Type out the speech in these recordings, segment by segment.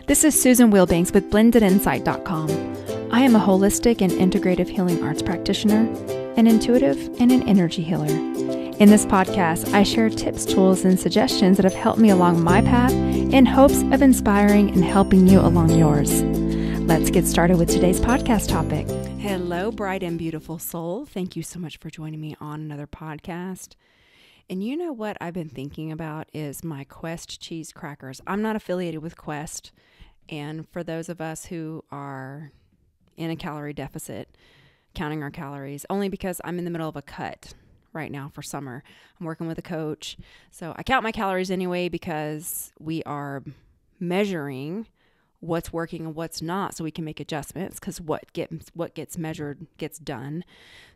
This is Susan Wilbanks with blendedinsight.com. I am a holistic and integrative healing arts practitioner, an intuitive, and an energy healer. In this podcast, I share tips, tools, and suggestions that have helped me along my path in hopes of inspiring and helping you along yours. Let's get started with today's podcast topic. Hello, bright and beautiful soul. Thank you so much for joining me on another podcast. And you know what I've been thinking about is my Quest cheese crackers. I'm not affiliated with Quest. And for those of us who are in a calorie deficit, counting our calories, only because I'm in the middle of a cut right now for summer. I'm working with a coach. So I count my calories anyway because we are measuring what's working and what's not so we can make adjustments, because what gets measured gets done.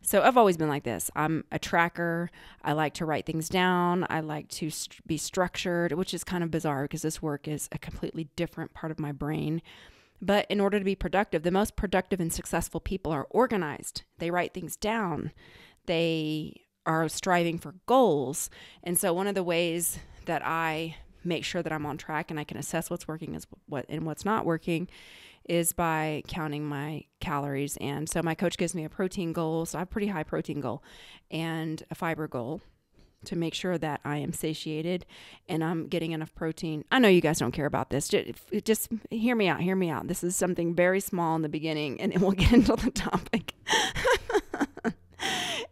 So I've always been like this. I'm a tracker. I like to write things down. I like to be structured, which is kind of bizarre because this work is a completely different part of my brain. But in order to be productive, the most productive and successful people are organized. They write things down. They are striving for goals. And so one of the ways that I make sure that I'm on track and I can assess what's working and what's not working is by counting my calories. And so my coach gives me a protein goal. So I have a pretty high protein goal and a fiber goal to make sure that I am satiated and I'm getting enough protein. I know you guys don't care about this. Just hear me out. Hear me out. This is something very small in the beginning and then we'll get into the topic.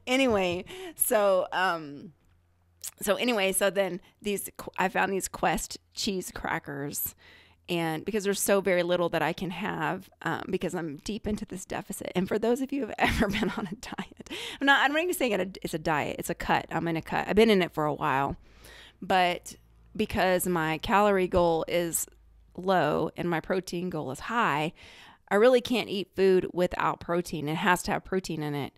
Anyway, so then I found these Quest cheese crackers, and because there's so very little that I can have, because I'm deep into this deficit. And for those of you who have ever been on a diet, I'm not even saying it's a diet, it's a cut. I'm in a cut. I've been in it for a while, but because my calorie goal is low and my protein goal is high, I really can't eat food without protein. It has to have protein in it.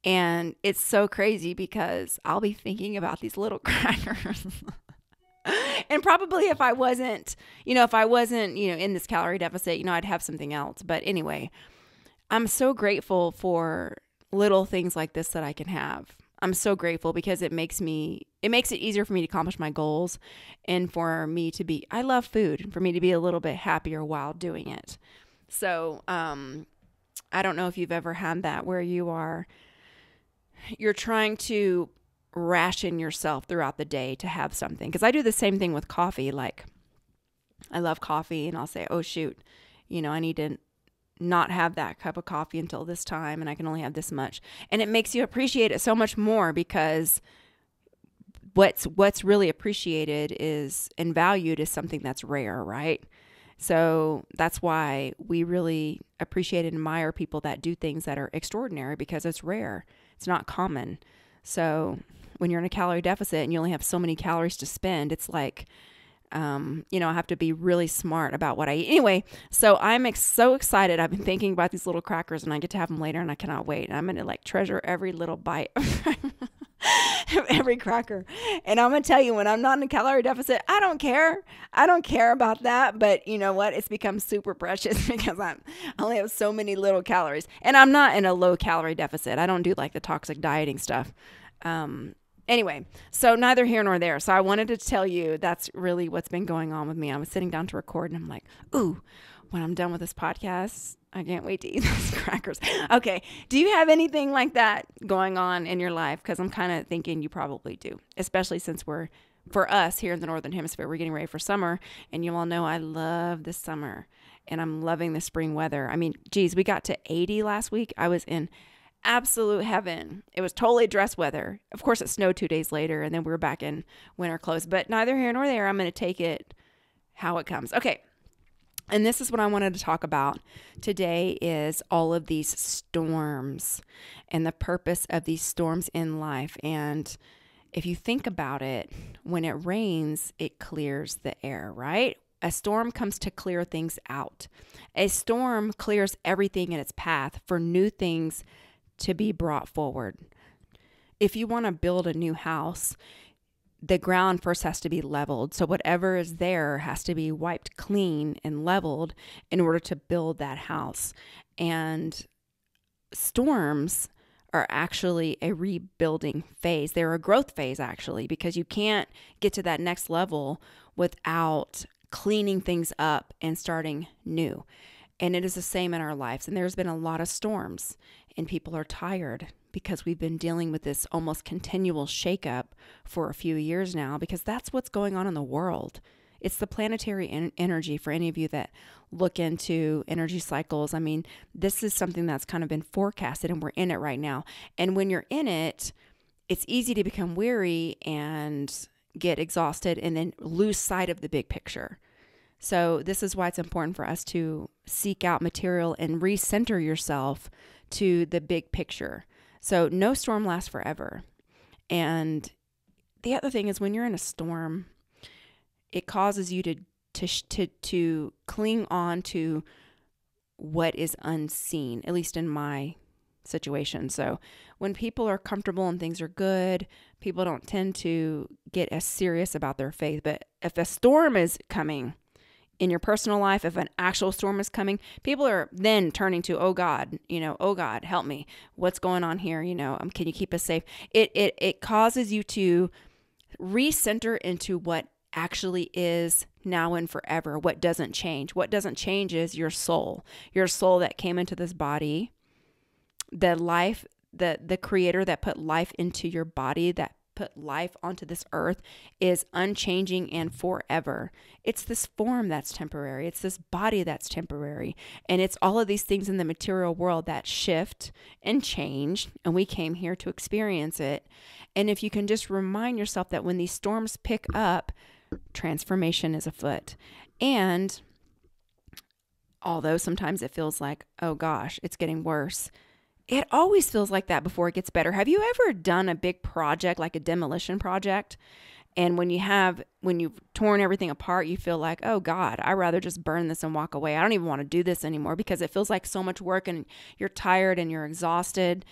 And it's so crazy because I'll be thinking about these little crackers. And probably if I wasn't in this calorie deficit, I'd have something else. But anyway, I'm so grateful for little things like this that I can have. I'm so grateful because it makes it easier for me to accomplish my goals and for me to I love food, for me to be a little bit happier while doing it. So, I don't know if you've ever had that where you're trying to ration yourself throughout the day to have something. Because I do the same thing with coffee. Like, I love coffee and I'll say, oh, shoot, I need to not have that cup of coffee until this time and I can only have this much. And it makes you appreciate it so much more because what's really appreciated and valued is something that's rare, right? So that's why we really appreciate and admire people that do things that are extraordinary because it's rare. It's not common. So when you're in a calorie deficit and you only have so many calories to spend, it's like, I have to be really smart about what I eat. Anyway, so I'm so excited. I've been thinking about these little crackers and I get to have them later and I cannot wait. And I'm going to treasure every little bite of every cracker. And I'm going to tell you, when I'm not in a calorie deficit, I don't care. I don't care about that. But you know what? It's become super precious because I only have so many little calories. And I'm not in a low calorie deficit. I don't do the toxic dieting stuff. Anyway, so neither here nor there. So I wanted to tell you that's really what's been going on with me. I was sitting down to record and I'm like, ooh, when I'm done with this podcast, I can't wait to eat those crackers. Okay. Do you have anything like that going on in your life? Because I'm kind of thinking you probably do, especially since for us here in the Northern Hemisphere, we're getting ready for summer. And you all know I love this summer and I'm loving the spring weather. I mean, geez, we got to 80 last week. I was in absolute heaven. It was totally dress weather. Of course, it snowed 2 days later and then we were back in winter clothes, but neither here nor there. I'm going to take it how it comes. Okay. And this is what I wanted to talk about today is all of these storms and the purpose of these storms in life. And if you think about it, when it rains, it clears the air, right? A storm comes to clear things out. A storm clears everything in its path for new things to be brought forward. If you want to build a new house, the ground first has to be leveled. So whatever is there has to be wiped clean and leveled in order to build that house. And storms are actually a rebuilding phase. They're a growth phase, actually, because you can't get to that next level without cleaning things up and starting new. And it is the same in our lives. And there's been a lot of storms, and people are tired because we've been dealing with this almost continual shakeup for a few years now, because that's what's going on in the world. It's the planetary energy. For any of you that look into energy cycles, I mean, this is something that's kind of been forecasted, and we're in it right now. And when you're in it, it's easy to become weary and get exhausted and then lose sight of the big picture. So this is why it's important for us to seek out material and recenter yourself to the big picture. So no storm lasts forever. And the other thing is, when you're in a storm, it causes you to cling on to what is unseen, at least in my situation. So when people are comfortable and things are good, people don't tend to get as serious about their faith. But if a storm is coming in your personal life, if an actual storm is coming, people are then turning to, oh God, oh God, help me. What's going on here? Can you keep us safe? It causes you to recenter into what actually is now and forever, what doesn't change. What doesn't change is your soul that came into this body, the life, the creator that put life into your body, that put life onto this earth, is unchanging and forever. It's this form that's temporary. It's this body that's temporary. And it's all of these things in the material world that shift and change. And we came here to experience it. And if you can just remind yourself that when these storms pick up, transformation is afoot. And although sometimes it feels like, oh gosh, it's getting worse, it always feels like that before it gets better. Have you ever done a big project, like a demolition project? And when you've torn everything apart, you feel like, oh God, I'd rather just burn this and walk away. I don't even want to do this anymore, because it feels like so much work and you're tired and you're exhausted.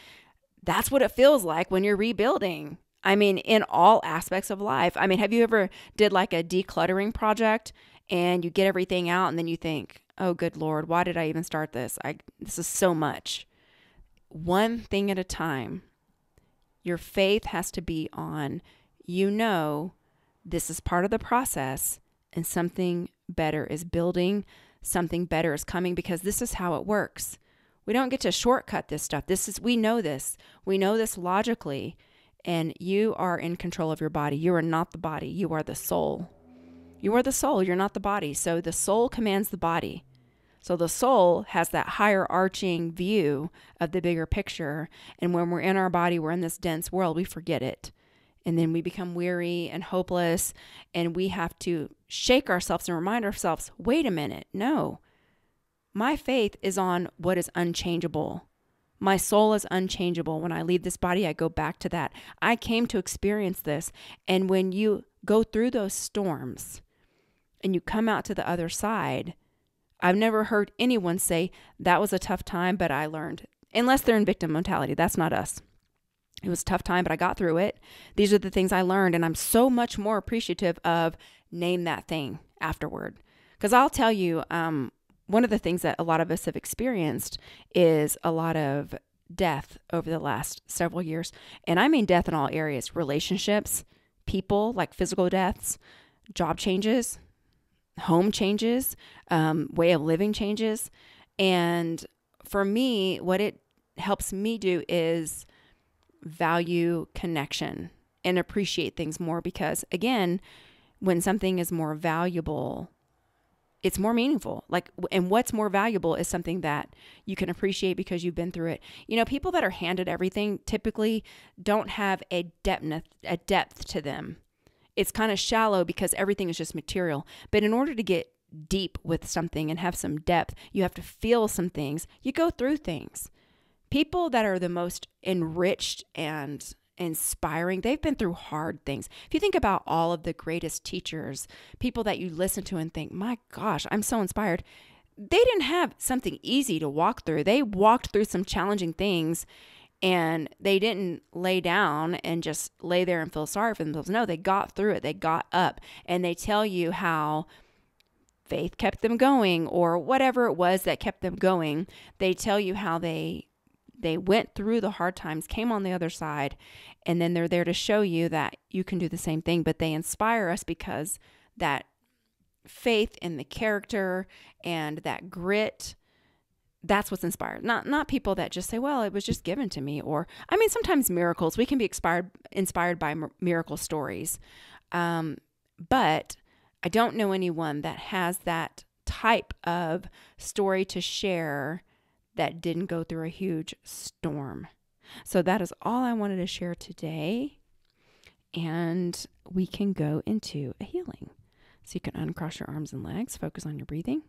That's what it feels like when you're rebuilding. I mean, in all aspects of life. I mean, have you ever did like a decluttering project and you get everything out and then you think, oh, good Lord, why did I even start this? This is so much. One thing at a time. Your faith has to be on, this is part of the process, and something better is building, something better is coming, because this is how it works. We don't get to shortcut this stuff. We know this. We know this logically. And you are in control of your body. You are not the body. You are the soul. You are the soul. You're not the body. So the soul commands the body. So the soul has that higher arching view of the bigger picture. And when we're in our body, we're in this dense world, we forget it. And then we become weary and hopeless. And we have to shake ourselves and remind ourselves, wait a minute. No, my faith is on what is unchangeable. My soul is unchangeable. When I leave this body, I go back to that. I came to experience this. And when you go through those storms and you come out to the other side, I've never heard anyone say, that was a tough time, but I learned. Unless they're in victim mentality. That's not us. It was a tough time, but I got through it. These are the things I learned. And I'm so much more appreciative of name that thing afterward. Because I'll tell you, one of the things that a lot of us have experienced is a lot of death over the last several years. And I mean death in all areas, relationships, people, like physical deaths, job changes, home changes, way of living changes. And for me, what it helps me do is value connection and appreciate things more, because again, when something is more valuable, it's more meaningful. And what's more valuable is something that you can appreciate because you've been through it. People that are handed everything typically don't have a depth to them. It's kind of shallow because everything is just material. But in order to get deep with something and have some depth, you have to feel some things. You go through things. People that are the most enriched and inspiring, they've been through hard things. If you think about all of the greatest teachers, people that you listen to and think, my gosh, I'm so inspired. They didn't have something easy to walk through. They walked through some challenging things, and they didn't lay down and just lay there and feel sorry for themselves. No, they got through it. They got up, and they tell you how faith kept them going, or whatever it was that kept them going. They tell you how they went through the hard times, came on the other side, and then they're there to show you that you can do the same thing. But they inspire us because that faith in the character and that grit. That's what's inspired. Not people that just say, well, it was just given to me. Or, I mean, sometimes miracles, we can be inspired by miracle stories. But I don't know anyone that has that type of story to share that didn't go through a huge storm. So that is all I wanted to share today. And we can go into a healing. So you can uncross your arms and legs, focus on your breathing.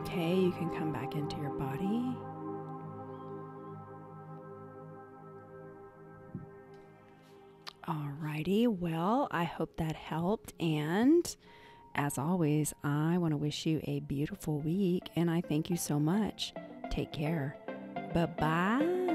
Okay, you can come back into your body. Alrighty, well, I hope that helped. And as always, I want to wish you a beautiful week, and I thank you so much. Take care. Bye-bye.